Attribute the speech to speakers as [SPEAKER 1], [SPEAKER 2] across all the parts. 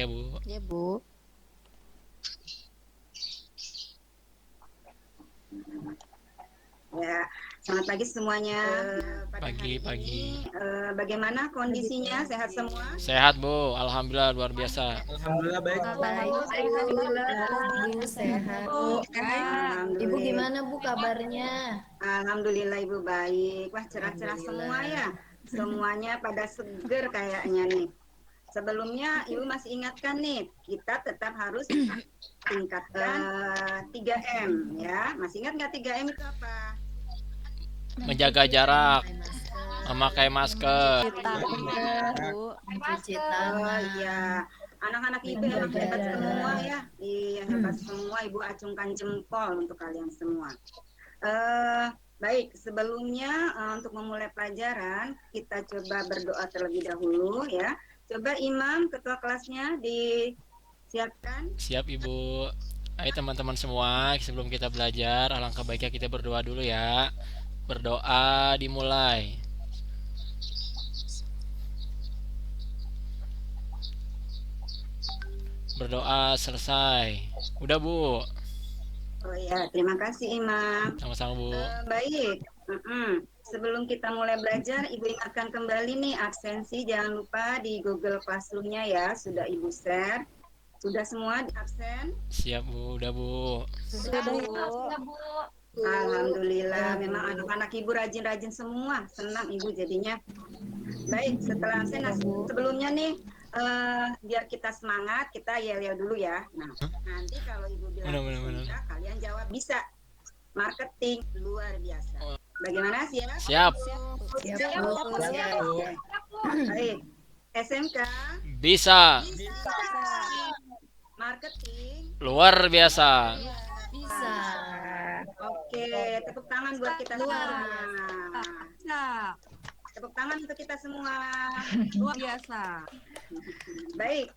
[SPEAKER 1] ya Bu.
[SPEAKER 2] Ya, Bu.
[SPEAKER 3] Ya, selamat pagi semuanya. Pada hari
[SPEAKER 1] Pagi.
[SPEAKER 3] ini, bagaimana kondisinya? Sehat semua?
[SPEAKER 1] Sehat Bu, alhamdulillah luar biasa.
[SPEAKER 4] Alhamdulillah baik.
[SPEAKER 2] Baik.
[SPEAKER 5] Ibu sehat. Ibu gimana Bu kabarnya?
[SPEAKER 3] Alhamdulillah Ibu baik. Wah, cerah-cerah semua ya. Semuanya pada seger kayaknya nih. Sebelumnya Ibu masih ingatkan nih, kita tetap harus tingkatkan 3M ya. Masih ingat nggak 3M itu apa?
[SPEAKER 1] Menjaga jarak, memakai masker.
[SPEAKER 2] Bu.
[SPEAKER 5] Mencuci
[SPEAKER 3] Oh
[SPEAKER 5] tangan.
[SPEAKER 3] iya, anak-anak Ibu emang hebat semua ya. Iya, hebat semua. Ibu acungkan jempol untuk kalian semua. Baik, sebelumnya untuk memulai pelajaran, kita coba berdoa terlebih dahulu ya. Coba Imam, ketua kelasnya disiapkan.
[SPEAKER 1] Siap Ibu. Ayo teman-teman semua, sebelum kita belajar, alangkah baiknya kita berdoa dulu ya. Berdoa dimulai. Berdoa selesai. Udah Bu.
[SPEAKER 3] Oh ya, terima kasih Imam.
[SPEAKER 1] Sama-sama Bu.
[SPEAKER 3] Baik, sebelum kita mulai belajar, Ibu ingatkan kembali nih absensi, jangan lupa di Google Classroom-nya ya, sudah Ibu share. Sudah semua absen?
[SPEAKER 1] Siap Bu, udah Bu.
[SPEAKER 2] Sudah, Bu.
[SPEAKER 3] Alhamdulillah, memang anak-anak Ibu rajin-rajin semua, senang Ibu jadinya. Baik, setelah absen, sebelumnya nih, biar kita semangat, kita yel-yel dulu ya. Nah, nanti kalau Ibu bilang
[SPEAKER 1] Benar.
[SPEAKER 3] bisa, kalian jawab bisa. Marketing luar biasa. Bagaimana siap?
[SPEAKER 1] Siap.
[SPEAKER 5] Siap Bu.
[SPEAKER 3] Baik. SMK
[SPEAKER 1] Bisa.
[SPEAKER 3] marketing.
[SPEAKER 1] Luar biasa.
[SPEAKER 5] Bisa.
[SPEAKER 3] Oke, tepuk tangan buat kita semua. Tepuk tangan untuk kita semua.
[SPEAKER 2] Luar biasa.
[SPEAKER 3] Baik.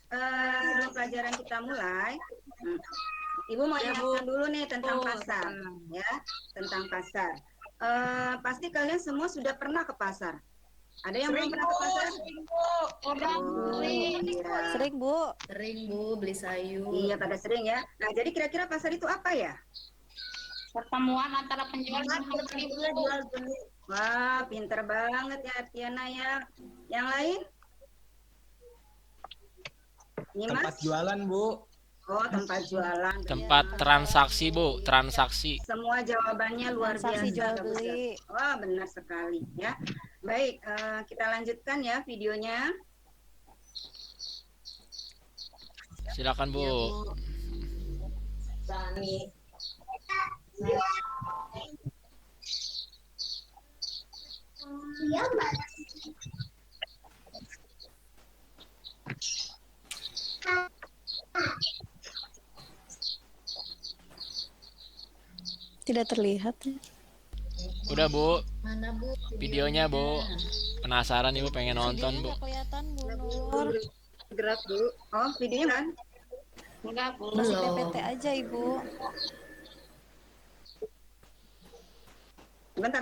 [SPEAKER 3] Sebelum pelajaran kita mulai, Ibu mau ingatkan dulu nih tentang pasar, ya, tentang pasar. Pasti kalian semua sudah pernah ke pasar. Ada yang belum pernah ke pasar? Oh, iya.
[SPEAKER 2] Sering, Bu.
[SPEAKER 5] Sering Bu beli sayur.
[SPEAKER 3] Iya, pada sering ya. Nah, jadi kira-kira pasar itu apa ya?
[SPEAKER 6] Pertemuan antara penjual dan pembeli.
[SPEAKER 3] Wah, pinter banget ya Tiana ya. Yang lain? Ini
[SPEAKER 4] Tempat
[SPEAKER 3] Mas?
[SPEAKER 4] jualan Bu.
[SPEAKER 3] Oh, tempat jualan.
[SPEAKER 1] Tempat
[SPEAKER 3] Ya.
[SPEAKER 1] transaksi Bu, transaksi.
[SPEAKER 3] Semua jawabannya luar
[SPEAKER 2] Transaksi
[SPEAKER 3] biasa.
[SPEAKER 2] jual
[SPEAKER 3] bagus,
[SPEAKER 2] beli.
[SPEAKER 3] ya. Wah, benar sekali ya. Baik, kita lanjutkan ya videonya.
[SPEAKER 1] Silakan Bu.
[SPEAKER 2] Tidak terlihat.
[SPEAKER 1] Udah Bu,
[SPEAKER 5] Mana Bu?
[SPEAKER 1] videonya Bu. Penasaran Ibu pengen nonton Bu.
[SPEAKER 2] Videonya nggak kelihatan, Bu Nur.
[SPEAKER 3] Gerak dulu. Oh, videonya kan?
[SPEAKER 6] Enggak, Bu.
[SPEAKER 2] Masih
[SPEAKER 5] Belum.
[SPEAKER 2] PPT aja, Ibu.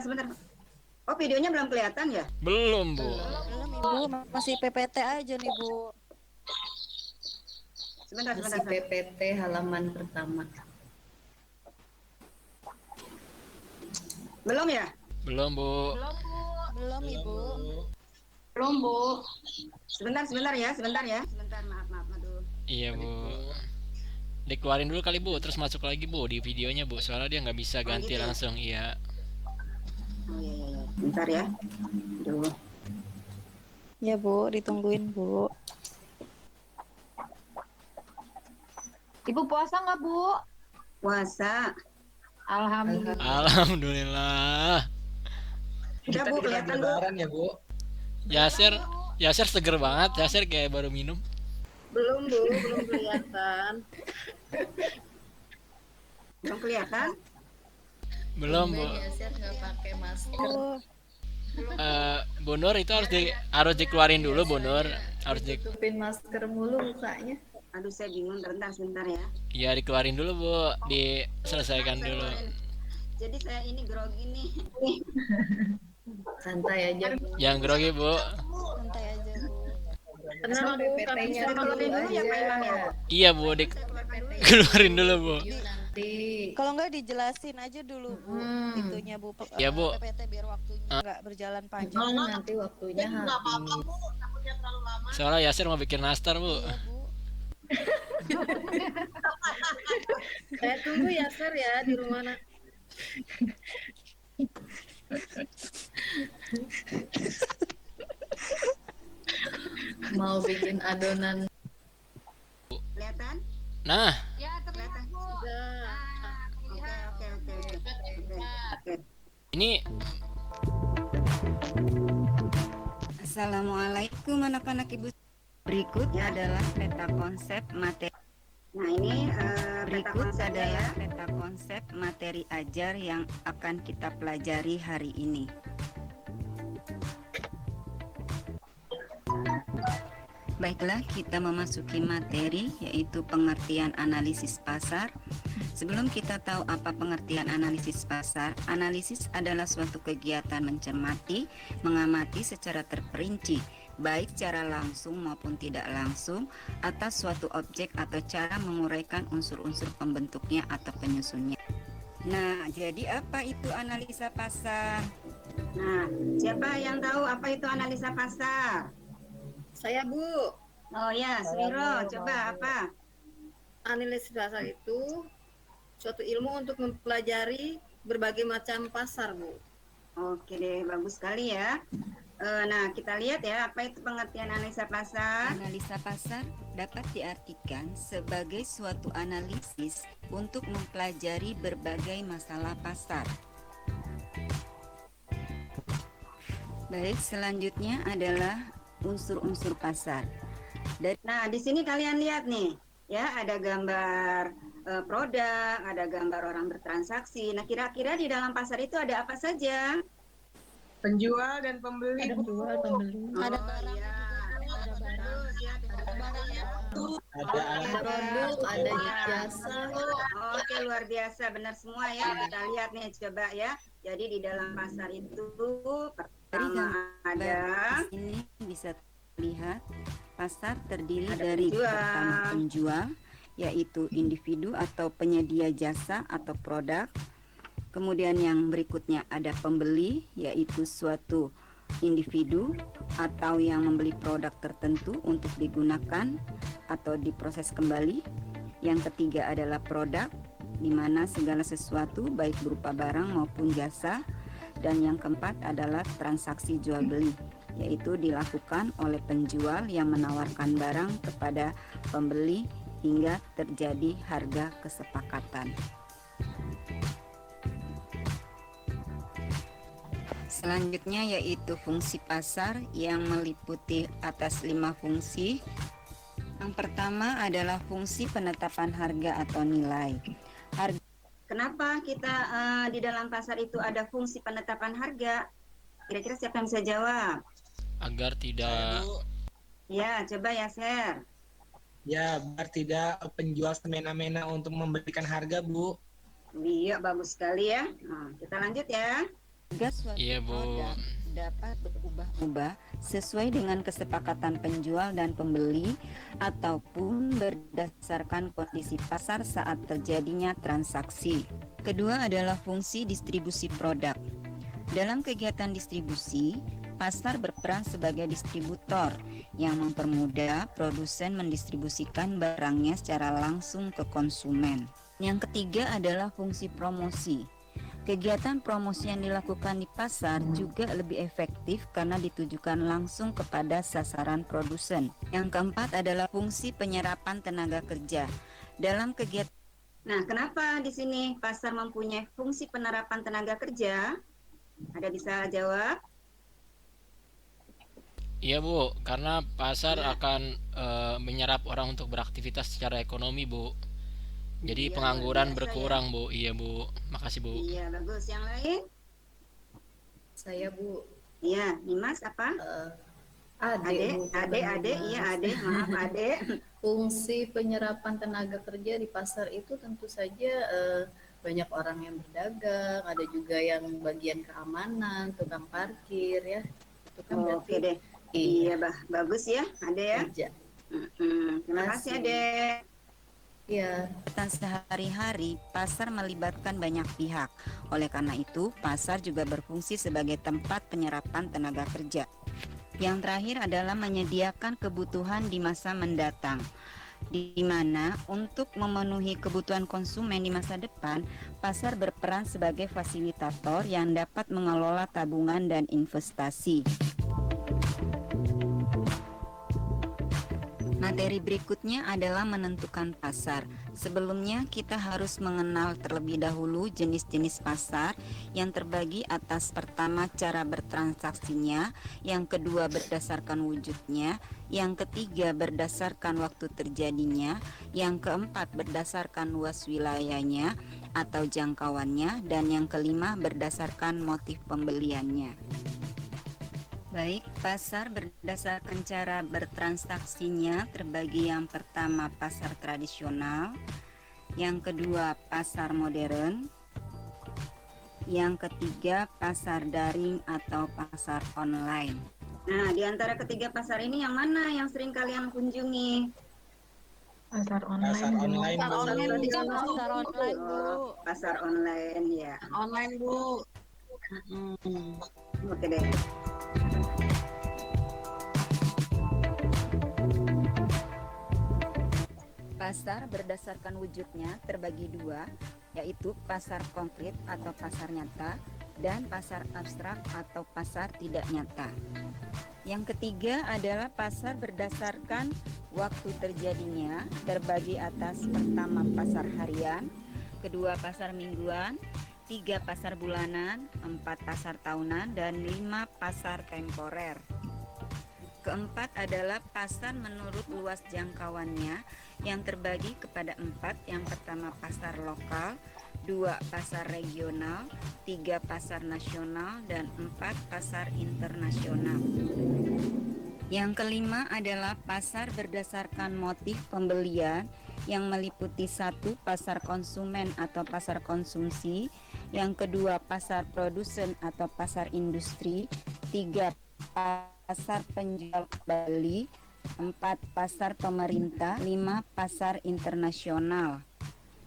[SPEAKER 3] Sebentar. Oh, videonya belum kelihatan ya?
[SPEAKER 1] Belum Bu.
[SPEAKER 2] Belum, Ibu. Masih PPT aja nih, Bu.
[SPEAKER 3] Sebentar.
[SPEAKER 5] Masih PPT halaman pertama.
[SPEAKER 3] Belum ya?
[SPEAKER 1] Belum Bu.
[SPEAKER 2] Belum, Ibu.
[SPEAKER 6] Belum, Bu.
[SPEAKER 3] Sebentar ya. Sebentar, maaf. Aduh.
[SPEAKER 1] Iya Bu. Dikeluarin dulu kali Bu, terus masuk lagi Bu di videonya Bu. Soalnya dia nggak bisa ganti
[SPEAKER 3] gitu ya?
[SPEAKER 1] langsung. Iya.
[SPEAKER 3] Oh iya. Bentar ya. Aduh.
[SPEAKER 2] Ya, Bu. Ditungguin, Bu.
[SPEAKER 6] Ibu puasa nggak, Bu?
[SPEAKER 3] Puasa.
[SPEAKER 6] Alhamdulillah.
[SPEAKER 1] Alhamdulillah.
[SPEAKER 3] Udah
[SPEAKER 4] Kita
[SPEAKER 3] Bu,
[SPEAKER 4] di
[SPEAKER 3] kelihatan Bu.
[SPEAKER 4] lebaran ya Bu.
[SPEAKER 1] Yasir seger banget. Yasir kayak baru minum.
[SPEAKER 3] Belum kelihatan. Belum kelihatan?
[SPEAKER 1] Belum Bu.
[SPEAKER 5] Biasanya nggak pakai masker.
[SPEAKER 1] Bu Nur itu harus dikeluarin dulu Bu Nur. Harus
[SPEAKER 5] Tutupin masker mulu mukanya.
[SPEAKER 3] Aduh, saya bingung. Sebentar ya.
[SPEAKER 1] Iya dikeluarin dulu Bu. Diselesaikan dulu.
[SPEAKER 3] Jadi saya ini grogi nih.
[SPEAKER 5] Santai aja Bu.
[SPEAKER 1] Jangan grogi Bu.
[SPEAKER 2] Santai aja, Bu.
[SPEAKER 5] Tenang Bu, kami
[SPEAKER 3] Bisa dikeluarin dulu ya Pak Imam ya.
[SPEAKER 1] Iya Bu,
[SPEAKER 3] Saya keluarkan dulu ya.
[SPEAKER 1] dikeluarin dulu Bu.
[SPEAKER 5] nanti.
[SPEAKER 2] Kalau enggak dijelasin aja dulu Bu, itunya Bu,
[SPEAKER 1] Ya, Bu.
[SPEAKER 2] PPT biar waktunya enggak berjalan panjang.
[SPEAKER 5] Nanti waktunya habis.
[SPEAKER 1] Soalnya Yasir mau bikin nastar Bu.
[SPEAKER 2] Iya Bu.
[SPEAKER 5] Saya tunggu ya Sir ya di rumah mau bikin adonan.
[SPEAKER 3] Kelihatan?
[SPEAKER 1] Nah,
[SPEAKER 6] Ya, terlihat Bu.
[SPEAKER 3] Oke.
[SPEAKER 1] ini
[SPEAKER 3] Assalamualaikum anak-anak Ibu. Berikutnya adalah peta konsep materi. Nah, ini berikut adalah peta konsep materi ajar yang akan kita pelajari hari ini. Baiklah, kita memasuki materi yaitu pengertian analisis pasar. Sebelum kita tahu apa pengertian analisis pasar, analisis adalah suatu kegiatan mencermati, mengamati secara terperinci, baik secara langsung maupun tidak langsung, atas suatu objek atau cara menguraikan unsur-unsur pembentuknya atau penyusunnya. Nah, jadi apa itu analisa pasar? Nah, siapa yang tahu apa itu analisa pasar?
[SPEAKER 5] Saya Bu,
[SPEAKER 3] Oh ya, Swiro, coba apa?
[SPEAKER 5] analisis pasar itu suatu ilmu untuk mempelajari berbagai macam pasar Bu.
[SPEAKER 3] Oke deh, bagus sekali ya. Nah, kita lihat ya, apa itu pengertian analisa pasar? Analisa pasar dapat diartikan sebagai suatu analisis untuk mempelajari berbagai masalah pasar. Baik, selanjutnya adalah unsur-unsur pasar. Nah, di sini kalian lihat nih, ya ada gambar produk, ada gambar orang bertransaksi. Nah, kira-kira di dalam pasar itu ada apa saja?
[SPEAKER 4] Penjual dan pembeli.
[SPEAKER 2] Ada barang,
[SPEAKER 3] Iya.
[SPEAKER 2] ada barang.
[SPEAKER 3] Terus ya, ada barang ya.
[SPEAKER 5] Ada produk, ada jasa.
[SPEAKER 3] Oke, luar biasa, benar semua ya. Kita lihat nih, coba ya. Jadi di dalam pasar itu pertama ada
[SPEAKER 7] Ini bisa lihat pasar terdiri
[SPEAKER 3] Ada
[SPEAKER 7] dari
[SPEAKER 3] penjual.
[SPEAKER 7] pertama penjual, yaitu individu atau penyedia jasa atau produk. Kemudian yang berikutnya ada pembeli, yaitu suatu individu atau yang membeli produk tertentu untuk digunakan atau diproses kembali. Yang ketiga adalah produk, di mana segala sesuatu baik berupa barang maupun jasa. Dan yang keempat adalah transaksi jual beli, yaitu dilakukan oleh penjual yang menawarkan barang kepada pembeli hingga terjadi harga kesepakatan. Selanjutnya yaitu fungsi pasar yang meliputi atas 5 fungsi. Yang pertama adalah fungsi penetapan harga atau nilai.
[SPEAKER 3] kenapa kita di dalam pasar itu ada fungsi penetapan harga? Kira-kira siapa yang bisa jawab?
[SPEAKER 1] agar tidak
[SPEAKER 3] Ya, coba ya, Ser.
[SPEAKER 4] Ya, biar tidak penjual semena-mena untuk memberikan harga, Bu.
[SPEAKER 3] Iya, bagus sekali ya. Nah, kita lanjut ya.
[SPEAKER 7] Harga suatu
[SPEAKER 1] Iya, Bu.
[SPEAKER 7] produk dapat berubah-ubah sesuai dengan kesepakatan penjual dan pembeli ataupun berdasarkan kondisi pasar saat terjadinya transaksi. Kedua adalah fungsi distribusi produk. Dalam kegiatan distribusi, pasar berperan sebagai distributor yang mempermudah produsen mendistribusikan barangnya secara langsung ke konsumen. Yang ketiga adalah fungsi promosi. Kegiatan promosi yang dilakukan di pasar juga lebih efektif karena ditujukan langsung kepada sasaran produsen. Yang keempat adalah fungsi penyerapan tenaga kerja. Dalam kegiatan
[SPEAKER 3] Nah, kenapa di sini pasar mempunyai fungsi penerapan tenaga kerja? Ada bisa jawab?
[SPEAKER 1] Iya Bu, karena pasar
[SPEAKER 3] Iya.
[SPEAKER 1] akan menyerap orang untuk beraktivitas secara ekonomi Bu. Jadi
[SPEAKER 3] Iya,
[SPEAKER 1] pengangguran
[SPEAKER 3] luar biasa
[SPEAKER 1] berkurang Bu. Iya Bu, makasih Bu.
[SPEAKER 3] Iya, bagus. Yang lain?
[SPEAKER 5] Saya Bu,
[SPEAKER 3] Iya, Nimas apa?
[SPEAKER 5] Ade, Bu,
[SPEAKER 3] Ade, iya Ade, maaf Ade.
[SPEAKER 5] fungsi penyerapan tenaga kerja di pasar itu tentu saja banyak orang yang berdagang, ada juga yang bagian keamanan, tukang parkir ya. Itu kan
[SPEAKER 3] Oke
[SPEAKER 5] berarti
[SPEAKER 3] deh. Iya, bagus ya, Ade ya.
[SPEAKER 5] kerja.
[SPEAKER 3] Terima kasih Ade.
[SPEAKER 5] Ya,
[SPEAKER 7] Kegiatan sehari-hari, pasar melibatkan banyak pihak. Oleh karena itu, pasar juga berfungsi sebagai tempat penyerapan tenaga kerja. Yang terakhir adalah menyediakan kebutuhan di masa mendatang, di mana untuk memenuhi kebutuhan konsumen di masa depan, pasar berperan sebagai fasilitator yang dapat mengelola tabungan dan investasi. Materi berikutnya adalah menentukan pasar. Sebelumnya kita harus mengenal terlebih dahulu jenis-jenis pasar yang terbagi atas pertama cara bertransaksinya, yang kedua berdasarkan wujudnya, yang ketiga berdasarkan waktu terjadinya, yang keempat berdasarkan luas wilayahnya atau jangkauannya, dan yang kelima berdasarkan motif pembeliannya. Baik, pasar berdasarkan cara bertransaksinya terbagi yang pertama pasar tradisional, yang kedua pasar modern, yang ketiga pasar daring atau pasar online.
[SPEAKER 3] Nah, di antara ketiga pasar ini yang mana yang sering kalian kunjungi?
[SPEAKER 6] Pasar
[SPEAKER 4] Pasar online,
[SPEAKER 2] Pasar
[SPEAKER 4] Bu.
[SPEAKER 2] online Bu, pasar online Bu.
[SPEAKER 3] Oh, pasar online ya.
[SPEAKER 2] Online Bu.
[SPEAKER 3] Oke deh.
[SPEAKER 7] Pasar berdasarkan wujudnya terbagi dua, yaitu pasar konkret atau pasar nyata dan pasar abstrak atau pasar tidak nyata. Yang ketiga adalah pasar berdasarkan waktu terjadinya, terbagi atas pertama pasar harian, kedua pasar mingguan, tiga pasar bulanan, empat pasar tahunan, dan lima pasar temporer. Keempat adalah pasar menurut luas jangkauannya yang terbagi kepada empat. Yang pertama pasar lokal, dua pasar regional, tiga pasar nasional, dan empat pasar internasional. Yang kelima adalah pasar berdasarkan motif pembelian yang meliputi satu pasar konsumen atau pasar konsumsi, yang kedua pasar produsen atau pasar industri, tiga pasar penjual beli, empat pasar pemerintah, lima pasar internasional.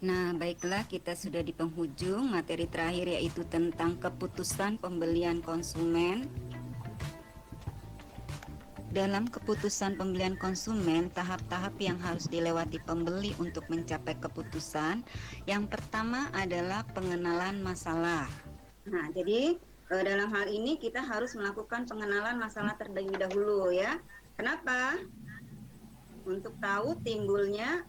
[SPEAKER 7] Nah, baiklah, kita sudah di penghujung materi terakhir, yaitu tentang keputusan pembelian konsumen. Dalam keputusan pembelian konsumen, tahap-tahap yang harus dilewati pembeli untuk mencapai keputusan. Yang pertama adalah pengenalan masalah.
[SPEAKER 3] Nah, jadi dalam hal ini kita harus melakukan pengenalan masalah terlebih dahulu ya. Kenapa? Untuk tahu timbulnya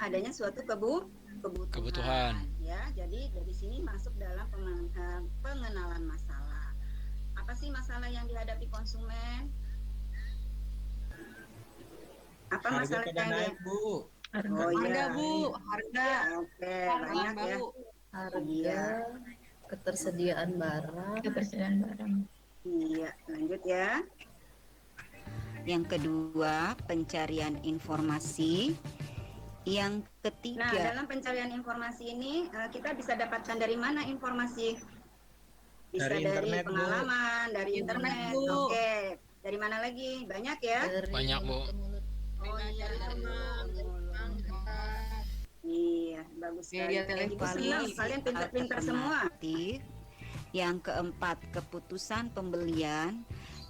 [SPEAKER 3] adanya suatu kebutuhan. Ya, jadi dari sini masuk dalam pengenalan masalah. Apa sih masalah yang dihadapi konsumen? Apa
[SPEAKER 4] Harga
[SPEAKER 3] masalah
[SPEAKER 4] pada
[SPEAKER 3] yang
[SPEAKER 4] naik, Bu.
[SPEAKER 3] Oh
[SPEAKER 2] Harga
[SPEAKER 3] iya.
[SPEAKER 2] Bu, harga.
[SPEAKER 3] Oke,
[SPEAKER 2] Harga
[SPEAKER 3] banyak ya.
[SPEAKER 2] Bu.
[SPEAKER 5] harga,
[SPEAKER 3] Iya.
[SPEAKER 5] ketersediaan barang,
[SPEAKER 6] ketersediaan barang.
[SPEAKER 3] Iya, lanjut ya.
[SPEAKER 7] Yang kedua, pencarian informasi. Yang
[SPEAKER 3] Nah,
[SPEAKER 7] ketiga,
[SPEAKER 3] dalam pencarian informasi ini kita bisa dapatkan dari mana informasi? Bisa
[SPEAKER 4] Dari
[SPEAKER 3] dari
[SPEAKER 4] internet, Bu.
[SPEAKER 3] pengalaman, dari internet.
[SPEAKER 2] Bu.
[SPEAKER 3] Oke. Dari mana lagi? Banyak ya?
[SPEAKER 5] dari
[SPEAKER 1] Banyak, Bu.
[SPEAKER 5] mulut ke mulut.
[SPEAKER 3] Oh iya, dari Iya, bagus sekali.
[SPEAKER 2] Media
[SPEAKER 3] Ibu
[SPEAKER 2] televisi.
[SPEAKER 3] senang, kalian pintar-pintar semua.
[SPEAKER 7] alternatif. Yang keempat, keputusan pembelian.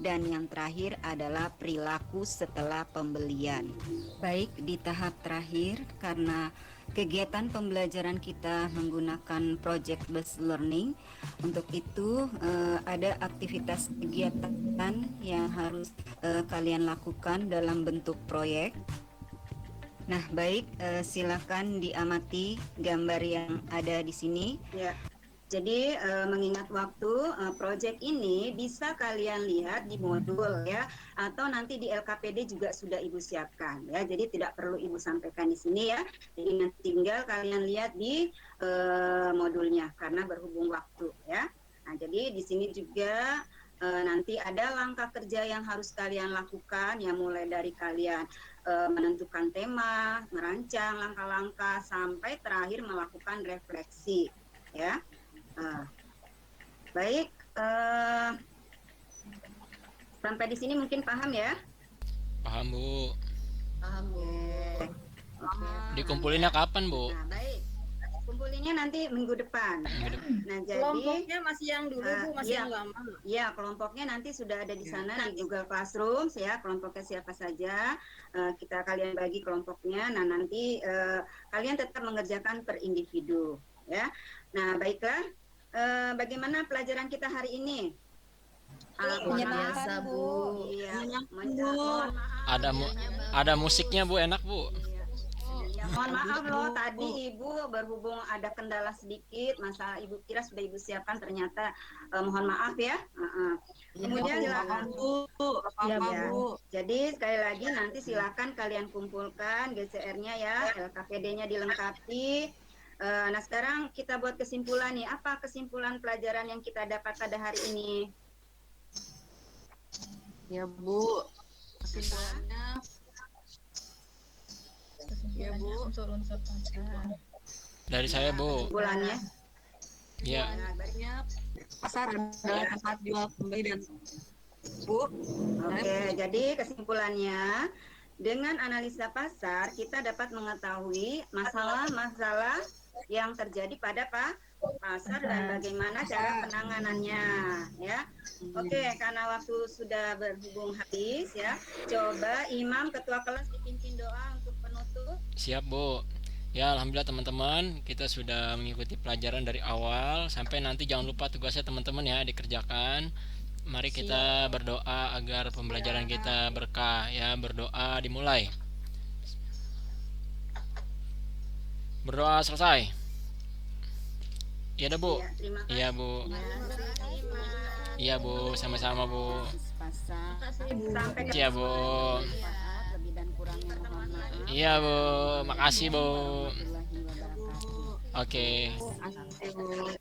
[SPEAKER 7] Dan yang terakhir adalah perilaku setelah pembelian. Baik, di tahap terakhir, karena kegiatan pembelajaran kita menggunakan project based learning, untuk itu ada aktivitas kegiatan yang harus kalian lakukan dalam bentuk proyek. Nah, baik, silakan diamati gambar yang ada di sini.
[SPEAKER 3] Ya. Jadi mengingat waktu, proyek ini bisa kalian lihat di modul ya, atau nanti di LKPD juga sudah Ibu siapkan ya. Jadi tidak perlu Ibu sampaikan di sini ya. Jadi nanti tinggal kalian lihat di modulnya karena berhubung waktu ya. Nah, jadi di sini juga nanti ada langkah kerja yang harus kalian lakukan ya, mulai dari kalian menentukan tema, merancang langkah-langkah sampai terakhir melakukan refleksi ya. Baik, Sampai di sini mungkin paham ya?
[SPEAKER 1] Paham, Bu.
[SPEAKER 5] Paham, Bu.
[SPEAKER 3] Oke.
[SPEAKER 1] Dikumpulinnya kapan, Bu?
[SPEAKER 3] Nah, baik. Kumpulinnya nanti minggu depan. Nah, jadi
[SPEAKER 8] Kelompoknya masih yang dulu, Bu, masih
[SPEAKER 3] iya.
[SPEAKER 8] yang lama.
[SPEAKER 3] Ya, kelompoknya nanti sudah ada di sana di Google Classroom ya, kelompoknya siapa saja. Kalian bagi kelompoknya. Nah, nanti kalian tetap mengerjakan per individu ya. Nah, baiklah. Bagaimana pelajaran kita hari ini? Mohon maaf.
[SPEAKER 5] Biasa, Bu.
[SPEAKER 3] Iya, mohon maaf.
[SPEAKER 1] Ada musiknya, Bu, enak, Bu.
[SPEAKER 3] Ya, mohon maaf loh, tadi Ibu berhubung ada kendala sedikit, masa Ibu kira sudah Ibu siapkan, ternyata mohon maaf ya. Kemudian silakan Bu.
[SPEAKER 8] Ya,
[SPEAKER 3] Ya.
[SPEAKER 8] Bu.
[SPEAKER 3] Jadi sekali lagi nanti silakan kalian kumpulkan GCR-nya ya, LKPD-nya dilengkapi. Nah sekarang kita buat kesimpulan nih, apa kesimpulan pelajaran yang kita dapat pada hari ini?
[SPEAKER 8] Ya, Bu. Kesimpulannya ya, Bu.
[SPEAKER 5] Unsur-unsur pasar.
[SPEAKER 1] Dari saya, Bu.
[SPEAKER 3] Kesimpulannya?
[SPEAKER 1] Ya,
[SPEAKER 8] Sebenarnya pasar adalah tempat jual beli dan Bu.
[SPEAKER 3] Oke, jadi kesimpulannya dengan analisa pasar kita dapat mengetahui masalah-masalah yang terjadi pada pasar dan bagaimana cara penanganannya ya. Oke, karena waktu sudah berhubung habis ya. Coba Imam ketua kelas dipimpin doa untuk penutup.
[SPEAKER 1] siap, Bu. Ya, alhamdulillah teman-teman, kita sudah mengikuti pelajaran dari awal sampai nanti. Jangan lupa tugasnya teman-teman ya dikerjakan. Mari kita berdoa agar pembelajaran kita berkah ya. Berdoa dimulai. Berdoa selesai. Iya dah, Bu.
[SPEAKER 3] Ya, terima kasih.
[SPEAKER 1] Iya, Bu. Iya, Bu. Sama-sama, Bu.
[SPEAKER 7] Pasar.
[SPEAKER 3] Sampai
[SPEAKER 1] Iya, Bu.
[SPEAKER 7] Maaf, lebih dan kurangnya mohon maaf.
[SPEAKER 1] Iya, Bu. Makasih, Bu.
[SPEAKER 7] Warahmatullahi wabarakatuh.
[SPEAKER 1] Oke.
[SPEAKER 8] Asli, Bu.